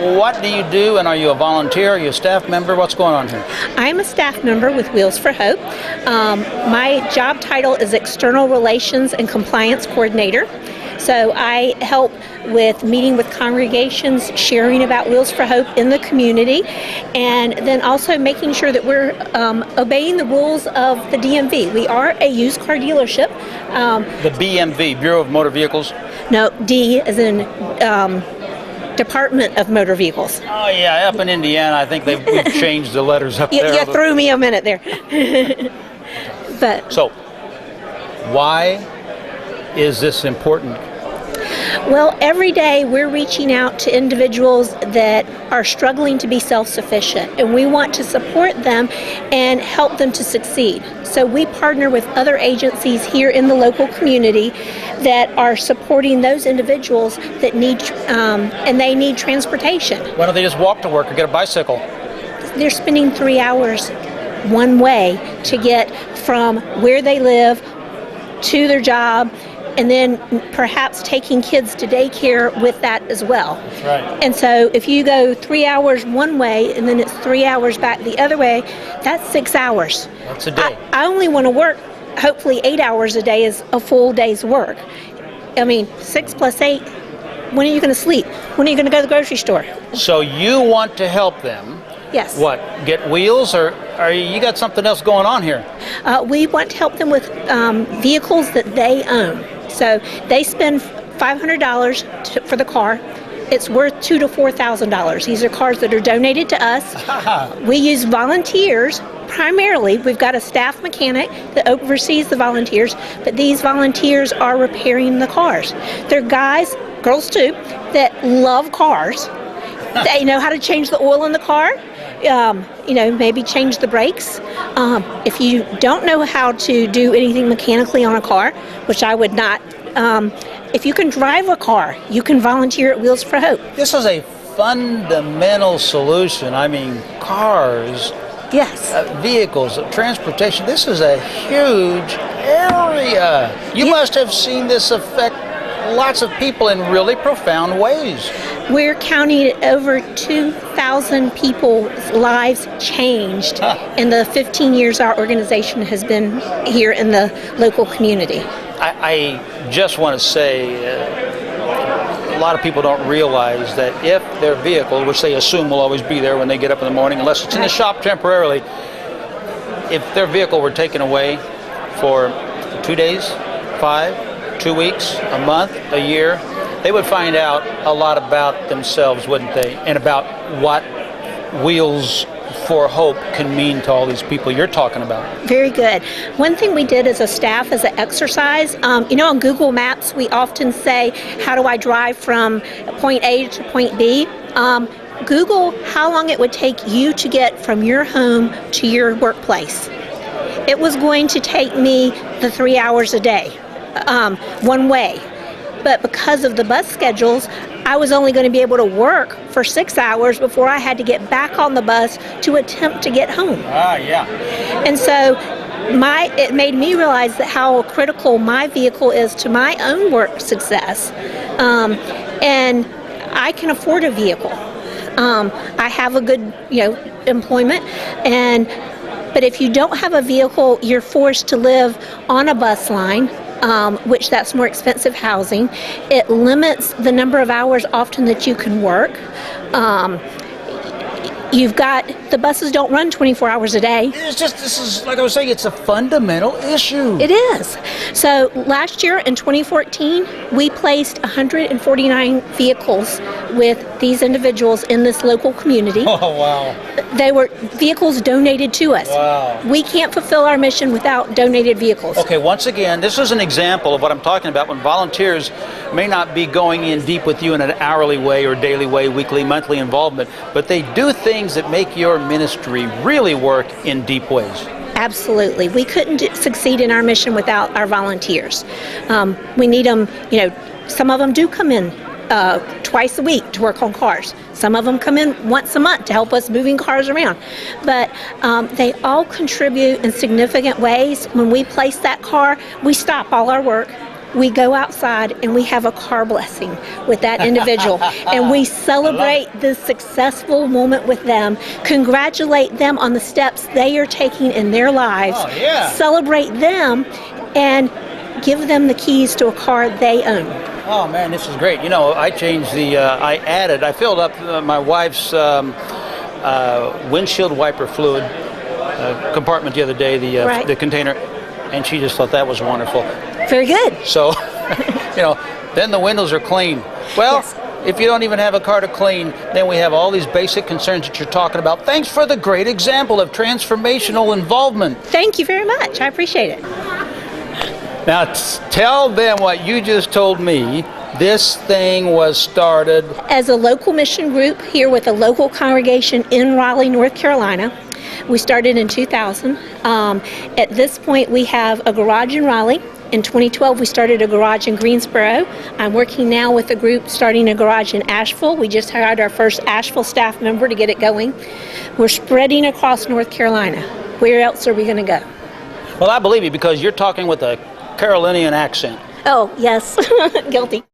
what do you do, and are you a volunteer? Are you a staff member? What's going on here? I am a staff member with Wheels for Hope. My job title is External Relations and Compliance Coordinator. So I help with meeting with congregations, sharing about Wheels for Hope in the community, and then also making sure that we're obeying the rules of the DMV. We are a used car dealership. The BMV, Bureau of Motor Vehicles? No, D as in Department of Motor Vehicles. Oh yeah, up in Indiana, I think we've changed the letters up there. You threw me a minute there. But so, why is this important? Well, every day we're reaching out to individuals that are struggling to be self-sufficient, and we want to support them and help them to succeed. So we partner with other agencies here in the local community that are supporting those individuals that need, and they need transportation. Why don't they just walk to work or get a bicycle? They're spending 3 hours one way to get from where they live to their job, and then perhaps taking kids to daycare with that as well. That's right. And so if you go 3 hours one way and then it's 3 hours back the other way, that's 6 hours. That's a day. I only want to work, hopefully 8 hours a day is a full day's work. I mean, 6 plus 8, when are you going to sleep? When are you going to go to the grocery store? So you want to help them. Yes. What, get wheels, or you got something else going on here? We want to help them with vehicles that they own. So they spend $500 for the car. It's worth $2,000 to $4,000. These are cars that are donated to us. We use volunteers primarily. We've got a staff mechanic that oversees the volunteers, but these volunteers are repairing the cars. They're guys, girls too, that love cars. They know how to change the oil in the car. Maybe change the brakes. If you don't know how to do anything mechanically on a car, which I would not, if you can drive a car, you can volunteer at Wheels for Hope. This is a fundamental solution. I mean, cars, yes, vehicles, transportation. This is a huge area. You must have seen this affect lots of people in really profound ways. We're counting over 2,000 people's lives changed in the 15 years our organization has been here in the local community. I just want to say a lot of people don't realize that if their vehicle, which they assume will always be there when they get up in the morning, unless it's in the shop temporarily, if their vehicle were taken away for 2 days, 5, 2 weeks, a month, a year, they would find out a lot about themselves, wouldn't they? And about what Wheels for Hope can mean to all these people you're talking about. Very good. One thing we did as a staff as an exercise, on Google Maps, we often say, how do I drive from point A to point B? Google how long it would take you to get from your home to your workplace. It was going to take me the 3 hours a day, one way. But because of the bus schedules, I was only going to be able to work for 6 hours before I had to get back on the bus to attempt to get home. Yeah. And so it made me realize that how critical my vehicle is to my own work success. And I can afford a vehicle. I have a good, employment, but if you don't have a vehicle, you're forced to live on a bus line. Which that's more expensive housing. It limits the number of hours often that you can work. The buses don't run 24 hours a day. This is, like I was saying, it's a fundamental issue. It is. So last year in 2014, we placed 149 vehicles with these individuals in this local community. Oh, wow. They were vehicles donated to us. Wow. We can't fulfill our mission without donated vehicles. Okay, once again, this is an example of what I'm talking about when volunteers may not be going in deep with you in an hourly way or daily way, weekly, monthly involvement, but they do things that make your ministry really work in deep ways. Absolutely. We couldn't succeed in our mission without our volunteers. We need them, some of them do come in twice a week to work on cars. Some of them come in once a month to help us moving cars around. But they all contribute in significant ways. When we place that car, we stop all our work. we go outside and we have a car blessing with that individual. And we celebrate this successful moment with them, congratulate them on the steps they are taking in their lives, Oh, yeah. celebrate them, and give them the keys to a car they own. Oh man, this is great. You know, I changed I filled up my wife's windshield wiper fluid compartment the other day, Right. the container, and she just thought that was wonderful. Very good. So, you know, then the windows are clean. Well, Yes. if you don't even have a car to clean, then we have all these basic concerns that you're talking about. Thanks for the great example of transformational involvement. Thank you very much. I appreciate it. Now, tell them what you just told me. This thing was started. As a local mission group here with a local congregation in Raleigh, North Carolina. We started in 2000. At this point, we have a garage in Raleigh. In 2012, we started a garage in Greensboro. I'm working now with a group starting a garage in Asheville. We just hired our first Asheville staff member to get it going. We're spreading across North Carolina. Where else are we going to go? Well, I believe you because you're talking with a Carolinian accent. Oh, yes, guilty.